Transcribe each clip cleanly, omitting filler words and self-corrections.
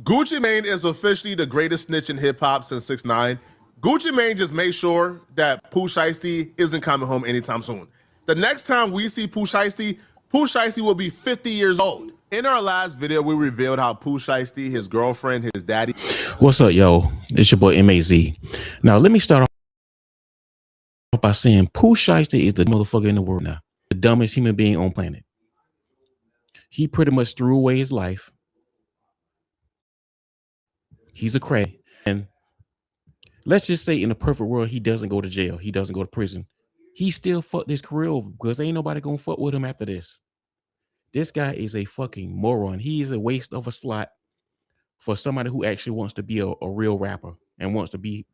Gucci Mane is officially the greatest snitch in hip hop since 6ix9ine. Gucci Mane just made sure that Pooh Shiesty isn't coming home anytime soon. The next time we see Pooh Shiesty will be 50 years old. In our last video, we revealed how Pooh Shiesty, his girlfriend, his daddy. What's up, yo? It's your boy MAZ. Now, let me start off by saying Pooh Shiesty is the motherfucker in the world now. The dumbest human being on planet. He pretty much threw away his life. He's a crack. And let's just say in the perfect world, he doesn't go to jail. He doesn't go to prison. He still fucked his career over because ain't nobody gonna fuck with him after this. This guy is a fucking moron. He is a waste of a slot for somebody who actually wants to be a real rapper and wants to be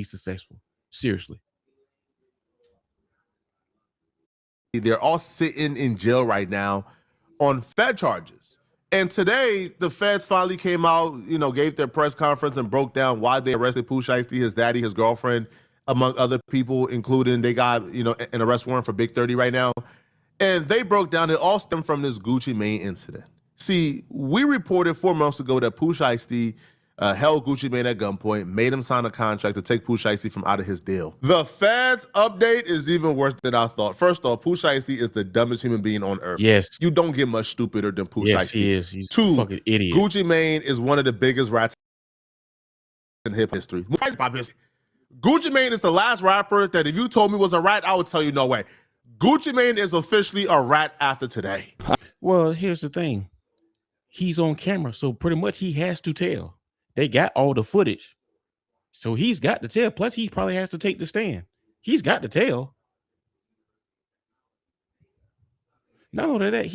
successful. Seriously. They're all sitting in jail right now on Fed charges. And today, the feds finally came out, gave their press conference and broke down why they arrested Pooh Shiesty, his daddy, his girlfriend, among other people, including they got, an arrest warrant for Big 30 right now. And they broke down it all stemmed from this Gucci Mane incident. See, we reported 4 months ago that Pooh Shiesty held Gucci Mane at gunpoint, made him sign a contract to take Pooh Shiesty from out of his deal. The feds update is even worse than I thought. First off, Pooh Shiesty is the dumbest human being on earth. Yes. You don't get much stupider than Pooh Yes, Shiesty. he is. He's 2, a fucking idiot. Gucci Mane is one of the biggest rats in hip history. Gucci Mane is the last rapper that if you told me was a rat, I would tell you no way. Gucci Mane is officially a rat after today. Well, here's the thing. He's on camera, so pretty much he has to tell. They got all the footage. So he's got to tell. Plus, he probably has to take the stand. He's got to tell. Not only that,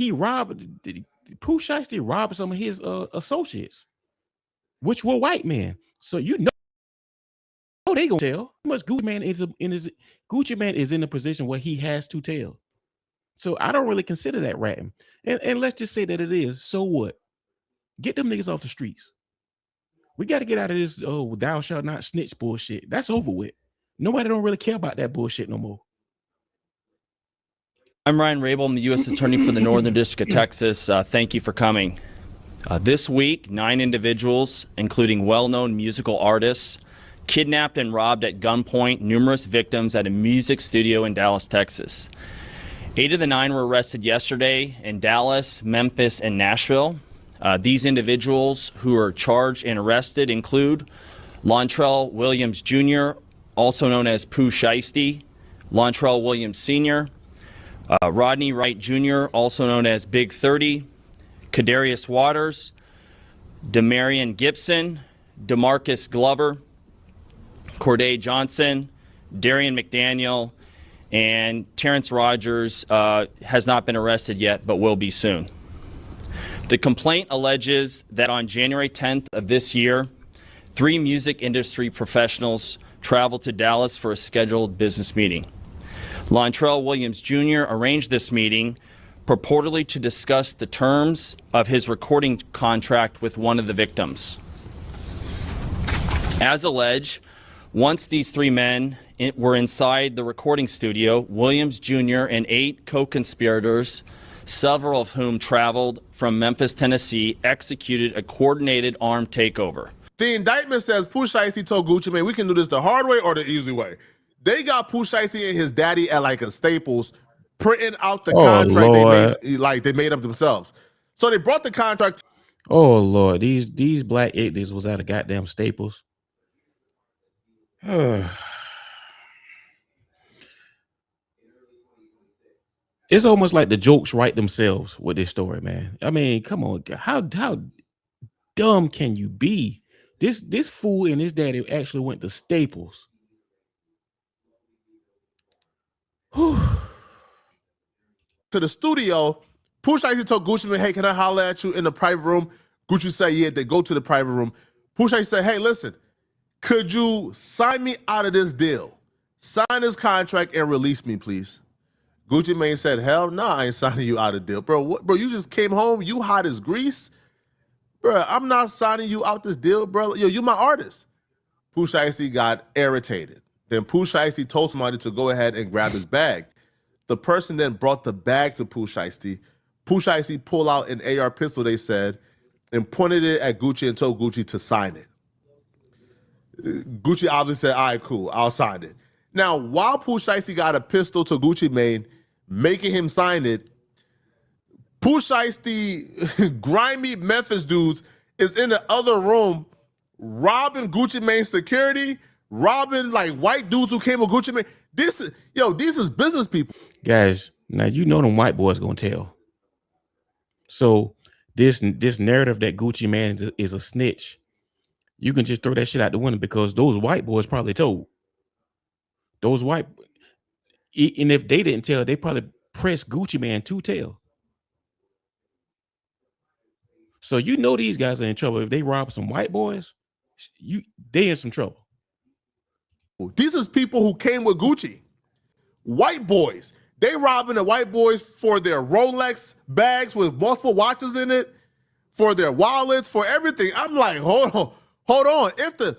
Pooh Shiesty robbed some of his associates, which were white men. So they gonna tell. Much Gucci Mane is in a position where he has to tell. So I don't really consider that ratting. And let's just say that it is. So what? Get them niggas off the streets. We got to get out of this thou shalt not snitch bullshit. That's over with. Nobody don't really care about that bullshit no more. I'm Ryan Rabel. I'm the U.S. Attorney for the Northern District of Texas. Thank you for coming. This week, 9 individuals, including well-known musical artists, kidnapped and robbed at gunpoint numerous victims at a music studio in Dallas, Texas. 8 of the 9 were arrested yesterday in Dallas, Memphis, and Nashville. These individuals who are charged and arrested include Lontrell Williams Jr., also known as Pooh Shiesty, Lontrell Williams Sr., Rodney Wright Jr., also known as Big 30, Kadarius Waters, Demarion Gibson, DeMarcus Glover, Corday Johnson, Darian McDaniel, and Terrence Rogers has not been arrested yet, but will be soon. The complaint alleges that on January 10th of this year, 3 music industry professionals traveled to Dallas for a scheduled business meeting. Lontrell Williams Jr. arranged this meeting purportedly to discuss the terms of his recording contract with one of the victims. As alleged, once these 3 men were inside the recording studio, Williams Jr. and 8 co-conspirators, several of whom traveled from Memphis, Tennessee, executed a coordinated armed takeover. The indictment says Pooh Shiesty told Gucci Mane, we can do this the hard way or the easy way. They got Pooh Shiesty and his daddy at like a Staples printing out the contract they made up themselves. So they brought the contract. Oh Lord, these black ignorants was at a goddamn Staples. It's almost like the jokes write themselves with this story, man. I mean, come on, how dumb can you be? This fool and his daddy actually went to Staples. To the studio, Pooh Shiesty told Gucci Mane, hey, can I holler at you in the private room? Gucci said, yeah, they go to the private room. Pooh Shiesty said, hey, listen, could you sign me out of this deal? Sign this contract and release me, please. Gucci Mane said, hell no, I ain't signing you out of deal. Bro, bro, you just came home, you hot as grease. Bro, I'm not signing you out this deal, bro. Yo, you my artist. Pooh Shiesty got irritated. Then Pooh Shiesty told somebody to go ahead and grab his bag. The person then brought the bag to Pooh Shiesty. Pooh Shiesty pulled out an AR pistol, they said, and pointed it at Gucci and told Gucci to sign it. Gucci obviously said, all right, cool, I'll sign it. Now, while Pooh Shiesty got a pistol to Gucci Mane, making him sign it, Pooh Shiesty, grimy Memphis dudes, is in the other room robbing Gucci Mane's security, robbing like white dudes who came with Gucci Mane. These is business people. Guys, now you know them white boys gonna tell. So this narrative that Gucci Mane is a snitch, you can just throw that shit out the window because those white boys probably told. Those white, and if they didn't tell, they probably pressed Gucci Mane to tell. So you know these guys are in trouble. If they rob some white boys, they in some trouble. These is people who came with Gucci. White boys. They robbing the white boys for their Rolex bags with multiple watches in it, for their wallets, for everything. I'm like, hold on. If the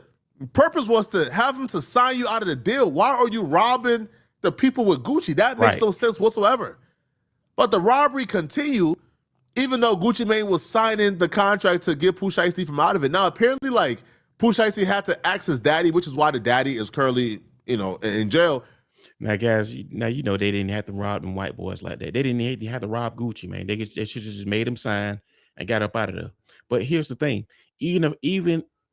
purpose was to have them to sign you out of the deal, why are you robbing the people with Gucci? That makes no sense whatsoever. But the robbery continued, even though Gucci Mane was signing the contract to get Pooh Shiesty from out of it. Now, apparently, like, Pooh Shiesty had to ask his daddy, which is why the daddy is currently, in jail. Now, guys, now you know they didn't have to rob them white boys like that. They didn't have to rob Gucci, man. They should have just made him sign and got up out of there. But here's the thing: even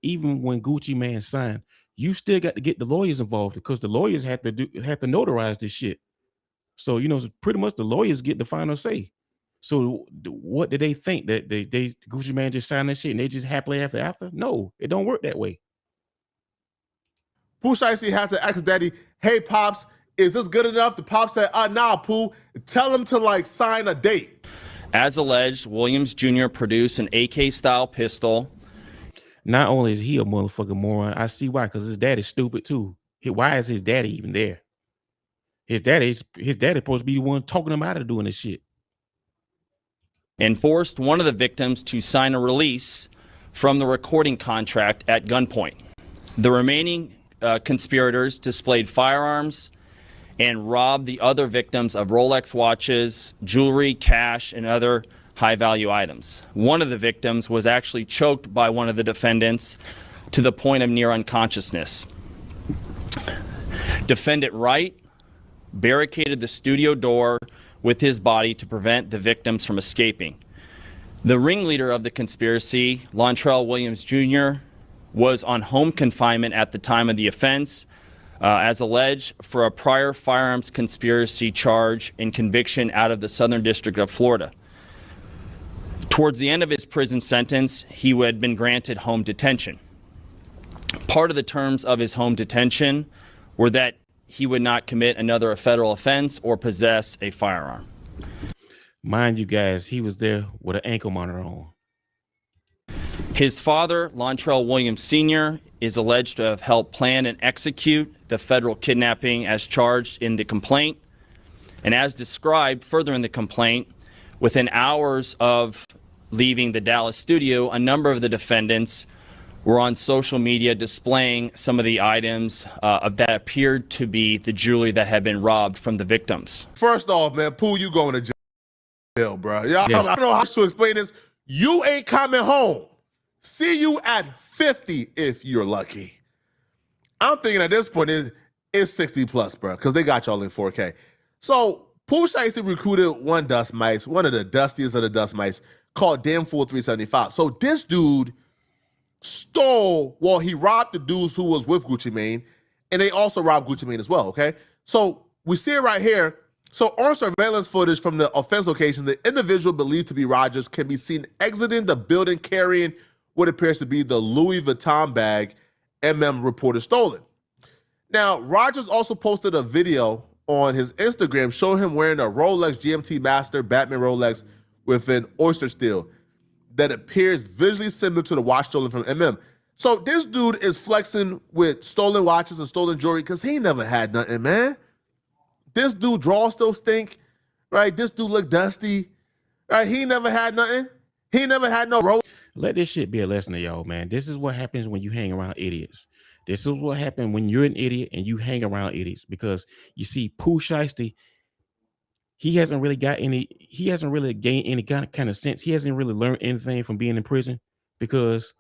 when Gucci Mane signed, you still got to get the lawyers involved because the lawyers have to notarize this shit. So pretty much the lawyers get the final say. So what did they think that they Gucci Mane just signed that shit and they just happily after? No, it don't work that way. Pooh Shiesty had to ask his daddy, "Hey, pops, is this good enough?" The pops said, "Nah, Pooh, tell him to sign a date." As alleged, Williams Jr. produced an AK-style pistol. Not only is he a motherfucking moron, I see why, because his daddy's stupid too. Why is his daddy even there? His daddy's supposed to be the one talking him out of doing this shit. And forced one of the victims to sign a release from the recording contract at gunpoint. The remaining conspirators displayed firearms and robbed the other victims of Rolex watches, jewelry, cash, and other high-value items. One of the victims was actually choked by one of the defendants to the point of near unconsciousness. Defendant Wright barricaded the studio door with his body to prevent the victims from escaping. The ringleader of the conspiracy, Lontrell Williams Jr., was on home confinement at the time of the offense, as alleged, for a prior firearms conspiracy charge and conviction out of the Southern District of Florida. Towards the end of his prison sentence, he had been granted home detention. Part of the terms of his home detention were that he would not commit another federal offense or possess a firearm. Mind you guys, he was there with an ankle monitor on. His father, Lontrell Williams Sr., is alleged to have helped plan and execute the federal kidnapping as charged in the complaint. And as described further in the complaint, within hours of leaving the Dallas studio, a number of the defendants were on social media displaying some of the items that appeared to be the jewelry that had been robbed from the victims. First off, man, Pooh, you going to jail, bro. I don't know how to explain this. You ain't coming home. See you at 50 if you're lucky. I'm thinking at this point it's 60 plus, bro, because they got y'all in 4K. So Pooh Shiesty recruited one dust mice, one of the dustiest of the dust mice, called Damn Fool 375. So this dude he robbed the dudes who was with Gucci Mane, and they also robbed Gucci Mane as well, okay? So we see it right here. So on surveillance footage from the offense location, the individual believed to be Rogers can be seen exiting the building carrying what appears to be the Louis Vuitton bag reported stolen. Now, Rogers also posted a video on his Instagram showing him wearing a Rolex GMT Master Batman Rolex with an oyster steel that appears visually similar to the watch stolen from So this dude is flexing with stolen watches and stolen jewelry because he never had nothing, man. This dude draws still stink, right? This dude look dusty, right? He never had nothing. He never had no Rolex. Let this shit be a lesson to y'all, man. This is what happens when you hang around idiots. This is what happens when you're an idiot and you hang around idiots, because you see Pooh Shiesty, he hasn't really gained any kind of sense. He hasn't really learned anything from being in prison. because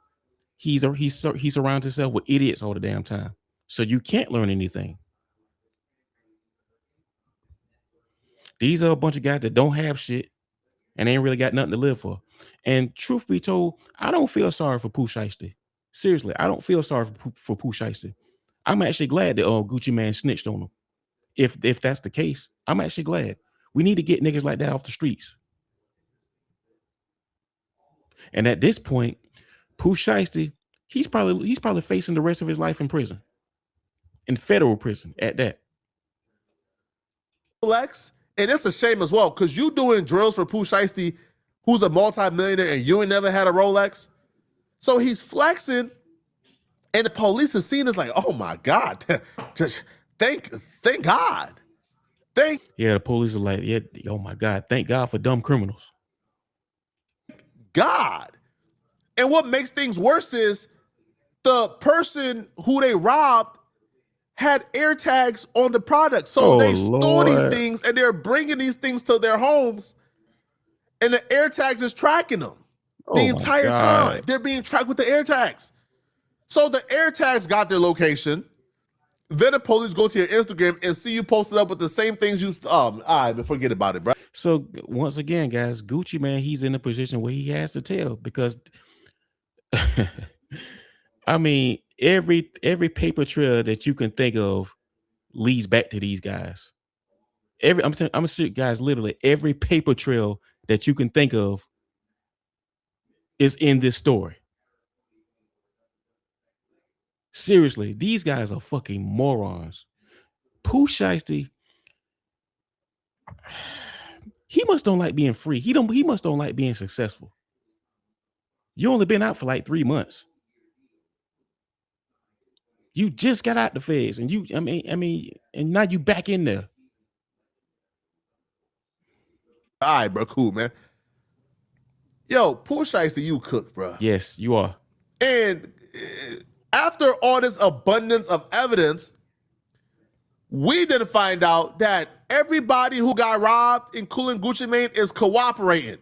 he surrounds himself with idiots all the damn time. So you can't learn anything. These are a bunch of guys that don't have shit and ain't really got nothing to live for. And truth be told, I don't feel sorry for Pooh Shiesty. Seriously, I don't feel sorry for Pooh Shiesty. I'm actually glad that Gucci Mane snitched on him. If that's the case, I'm actually glad. We need to get niggas like that off the streets. And at this point, Pooh Shiesty, he's probably facing the rest of his life in prison, in federal prison at that. Rolex, and it's a shame as well because you doing drills for Pooh Shiesty, who's a multi-millionaire, and you ain't never had a Rolex. So he's flexing, and the police have seen this like, oh my God, just thank God. Yeah, the police are like, yeah, oh my God, thank God for dumb criminals. God. And what makes things worse is the person who they robbed had air tags on the product. So they store these things and they're bringing these things to their homes and the air tags is tracking them the entire time. They're being tracked with the air tags. So the air tags got their location. Then the police go to your Instagram and see you posted up with the same things you, all right, but forget about it, bro. So once again, guys, Gucci Mane, he's in a position where he has to tell because I mean, every paper trail that you can think of leads back to these guys. I'm gonna say, guys, literally every paper trail that you can think of is in this story. Seriously, these guys are fucking morons. Pooh Shiesty, he must don't like being free. He must don't like being successful. You only been out for like 3 months. You just got out the feds, and and now you back in there. All right, bro, cool, man. Yo, Pooh Shiesty, you cook, bro. Yes, you are. And after all this abundance of evidence, we didn't find out that everybody who got robbed, including Gucci Mane, is cooperating.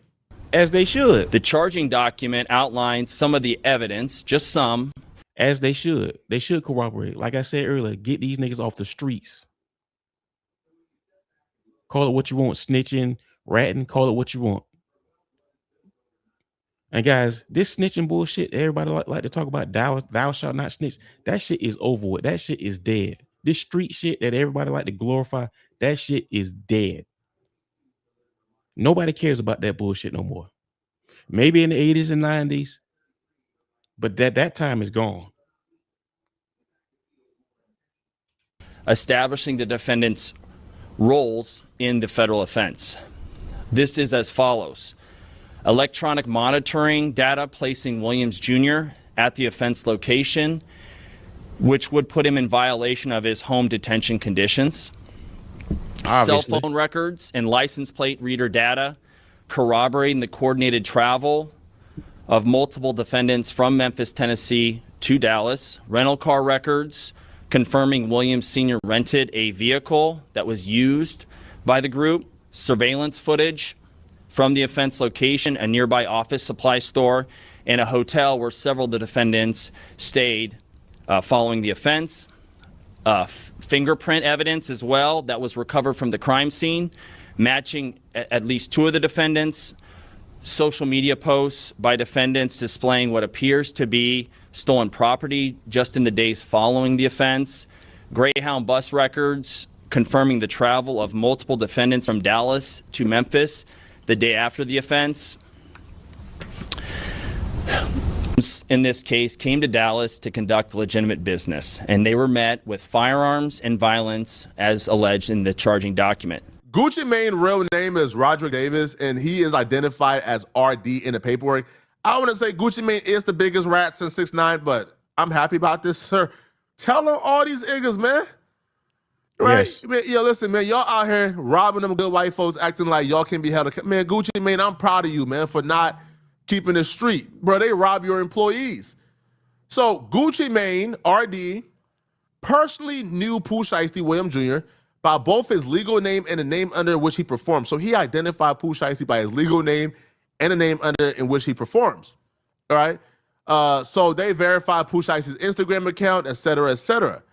As they should. The charging document outlines some of the evidence, just some. As they should. They should cooperate. Like I said earlier, get these niggas off the streets. Call it what you want, snitching, ratting, call it what you want. And guys, this snitching bullshit, everybody like to talk about, thou shalt not snitch. That shit is over with. That shit is dead. This street shit that everybody like to glorify, that shit is dead. Nobody cares about that bullshit no more. Maybe in the 80s and 90s, but that time is gone. Establishing the defendant's roles in the federal offense. This is as follows. Electronic monitoring data placing Williams Jr. at the offense location, which would put him in violation of his home detention conditions. Obviously. Cell phone records and license plate reader data corroborating the coordinated travel of multiple defendants from Memphis, Tennessee to Dallas. Rental car records confirming Williams Sr. rented a vehicle that was used by the group. Surveillance footage from the offense location, a nearby office supply store, and a hotel where several of the defendants stayed following the offense. Fingerprint evidence as well that was recovered from the crime scene, matching at least 2 of the defendants. Social media posts by defendants displaying what appears to be stolen property just in the days following the offense. Greyhound bus records confirming the travel of multiple defendants from Dallas to Memphis the day after the offense. In this case, came to Dallas to conduct legitimate business, and they were met with firearms and violence as alleged in the charging document. Gucci Mane's real name is Roderick Davis, and he is identified as RD in the paperwork. I want to say Gucci Mane is the biggest rat since 6ix9ine, but I'm happy about this, sir. Tell them all these niggas, man. Right? Yes. Man, yo, listen, man, y'all out here robbing them good white folks, acting like y'all can be held accountable. Man, Gucci Mane, I'm proud of you, man, for not keeping the street. Bro, they rob your employees. So Gucci Mane, RD, personally knew Pooh Shiesty, William Jr., by both his legal name and the name under which he performs. So he identified Pooh Shiesty by his legal name and the name under in which he performs. All right? So they verified Pooh Shiesty's Instagram account, etc., etc.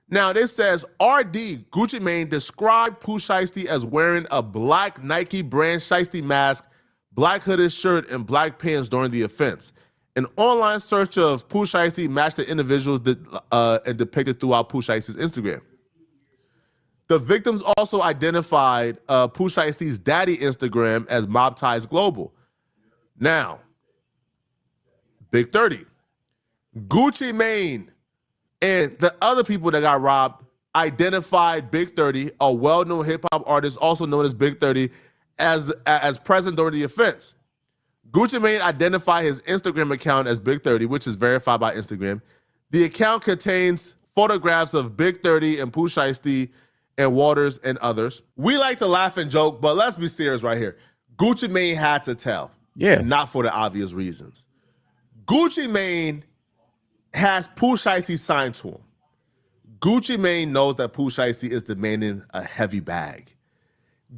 Now, this says RD Gucci Mane described Pooh Shiesty as wearing a black Nike brand Shiesty mask, black hooded shirt, and black pants during the offense. An online search of Pooh Shiesty matched the individuals and depicted throughout Pooh Shiesty's Instagram. The victims also identified Pooh Shiesty's daddy Instagram as Mob Ties Global. Now, Big 30, Gucci Mane, and the other people that got robbed identified Big 30, a well-known hip-hop artist also known as Big 30, as present during the offense. Gucci Mane identified his Instagram account as Big 30, which is verified by Instagram. The account contains photographs of Big 30 and Pooh Shiesty and Waters and others. We like to laugh and joke, but let's be serious right here. Gucci Mane had to tell. Yeah. Not for the obvious reasons. Gucci Mane has Pooh Shiesty signed to him. Gucci Mane knows that Pooh Shiesty is demanding a heavy bag.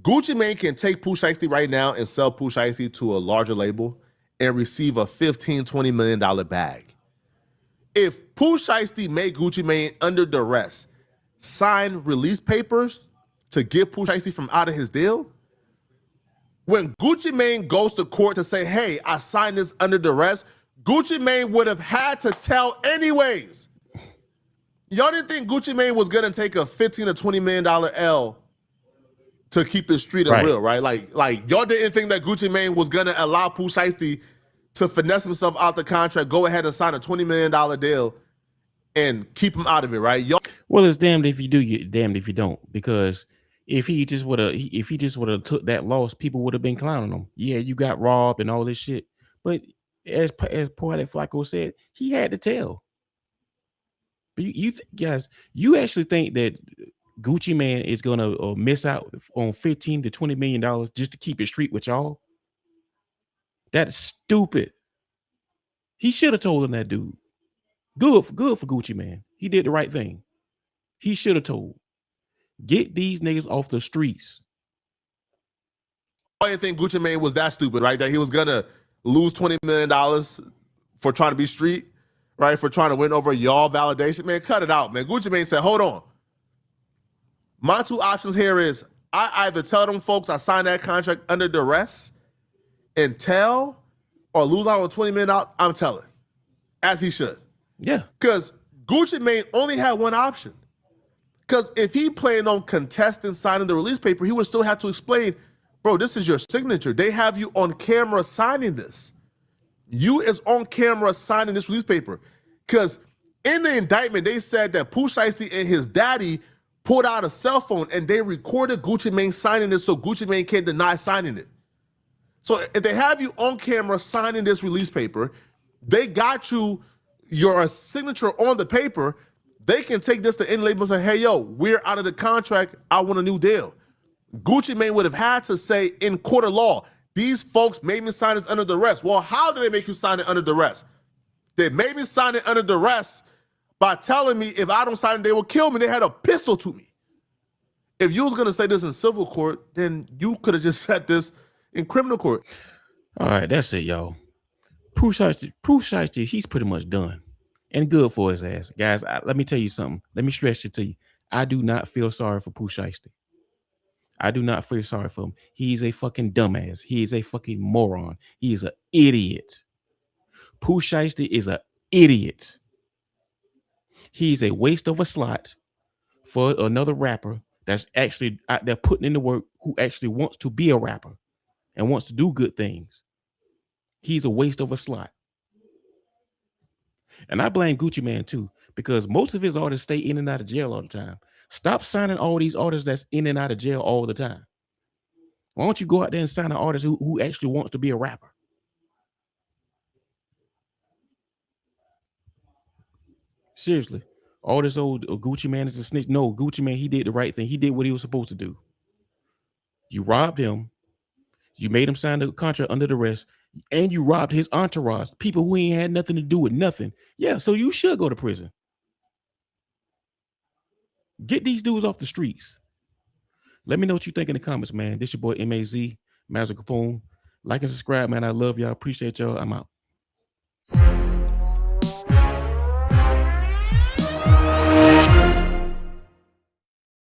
Gucci Mane can take Pooh Shiesty right now and sell Pooh Shiesty to a larger label and receive a $15-20 million bag. If Pooh Shiesty made Gucci Mane under duress sign release papers to get Pooh Shiesty from out of his deal, when Gucci Mane goes to court to say, hey, I signed this under duress, Gucci Mane would have had to tell anyways. Y'all didn't think Gucci Mane was gonna take a $15 or $20 million L to keep it street and real, right? Like y'all didn't think that Gucci Mane was gonna allow Pooh Shiesty to finesse himself out the contract, go ahead and sign a $20 million deal and keep him out of it, right? Y'all. Well, it's damned if you do, you damned if you don't. Because if he just would have took that loss, people would have been clowning him. Yeah, you got robbed and all this shit. But as Poetic Flacco said, he had to tell. But guys, you actually think that Gucci Mane is gonna miss out on $15 to $20 million just to keep it street with y'all? That's stupid. He should have told him, that dude. Good for Gucci Mane. He did the right thing. He should have told. Get these niggas off the streets. I didn't think Gucci Mane was that stupid, right? That he was gonna lose $20 million for trying to be street, right? For trying to win over y'all validation. Man, cut it out, man. Gucci Mane said, hold on. My two options here is I either tell them folks I signed that contract under duress and tell, or lose out on $20 million. I'm telling. As he should. Yeah. Because Gucci Mane only had one option. Because if he planned on contesting signing the release paper, he would still have to explain, bro, this is your signature. They have you on camera signing this. You is on camera signing this release paper. Because in the indictment, they said that Pooh Shiesty and his daddy pulled out a cell phone and they recorded Gucci Mane signing it so Gucci Mane can't deny signing it. So if they have you on camera signing this release paper, they got your signature on the paper, they can take this to any label and say, hey, yo, we're out of the contract. I want a new deal. Gucci Mane would have had to say in court of law, these folks made me sign this under duress. Well, how did they make you sign it under duress? They made me sign it under duress by telling me if I don't sign it, they will kill me. They had a pistol to me. If you was going to say this in civil court, then you could have just said this in criminal court. All right, that's it, y'all. Pooh Shiesty, he's pretty much done. And good for his ass. Guys, let me tell you something. Let me stress it to you. I do not feel sorry for Pooh Shiesty. I do not feel sorry for him. He's a fucking dumbass. He is a fucking moron. He is an idiot. Pooh Shiesty is an idiot. He's a waste of a slot for another rapper that's actually out there putting in the work, who actually wants to be a rapper and wants to do good things. He's a waste of a slot. And I blame Gucci Mane too, because most of his artists stay in and out of jail all the time. Stop signing all these artists that's in and out of jail all the time. Why don't you go out there and sign an artist who actually wants to be a rapper? Seriously. All this old Gucci Mane is a snitch. No, Gucci Mane, he did the right thing. He did what he was supposed to do. You robbed him. You made him sign the contract under duress. And you robbed his entourage, people who ain't had nothing to do with nothing. Yeah, so you should go to prison. Get these dudes off the streets. Let me know what you think in the comments, man. This your boy Mazo, Mazo Capone. Like and subscribe, man. I love y'all. Appreciate y'all. I'm out.